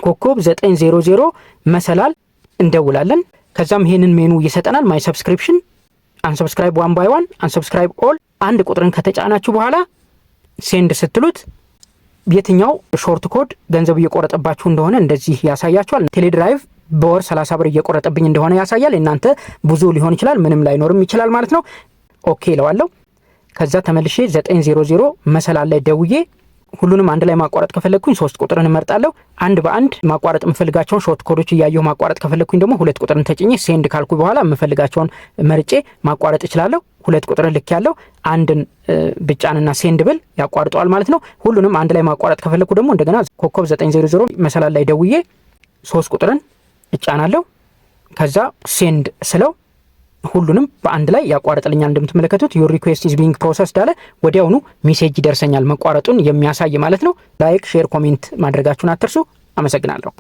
ኮከብ 900 መሰላል እንደውላለን። ከዛም ይሄንን ሜኑ ይሰጠናል። ማይ ሰብስክሪፕሽን አንሰብስክራይብ 1 by 1 አንሰብስክራይብ ኦል አንድ ቁጥርን ከተጫናችሁ በኋላ ሴንድ ስትሉት የትኛው ሾርት ኮድ ገንዘብ እየቆረጠባችሁ እንደሆነ እንደዚህ ያሳያችኋል። ቴሌድራይቭ በወር 30 ብር እየቆረጠብኝ እንደሆነ ያሳያል። እናንተ ብዙ ሊሆን ይችላል፣ ምንም ላይኖርም ይችላል ማለት ነው። ኦኬ እለዋለሁ። ከዛ ተመልሼ 900 መሰላል ላይ ደውዬ ሁሉንም አንድ ላይ ማቋረጥ ከፈለኩኝ 3 ቁጥርን እመርጣለሁ። አንድ በአንድ ማቋረጥ የምፈልጋቸውን ሾርት ኮዶች እያየሁ ማቋረጥ ከፈለኩኝ ደግሞ 2 ቁጥርን ተጭኜ ሴንድ ካልኩ በኋላ የምፈልጋቸውን መርጬ ማቋረጥ እችላለሁ። 2 ቁጥርን ልክ ያለው አንድን ብጫንና ሴንድ ብል ያቋርጠዋል ማለት ነው። ሁሉንም አንድ ላይ ማቋረጥ ከፈለኩ ደግሞ እንደገና ኮከብ 900 መሰላል ላይ ደውዬ 3 ቁጥርን እጫናለሁ። ከዛ ሴንድ ስለው ሁሉንም በአንድ ላይ ያቋርጥልኛል። እንደምትመለከቱት ዩር ሪኩዌስት ኢዝ ቢንግ ፕሮሰስድ አለ። ወዲያውኑ ሜሴጅ ይደርሰኛል መቋረጡን የሚያሳይ ማለት ነው። ላይክ፣ ሼር፣ ኮሜንት ማድረጋችሁን አትርሱ። አመሰግናለሁ።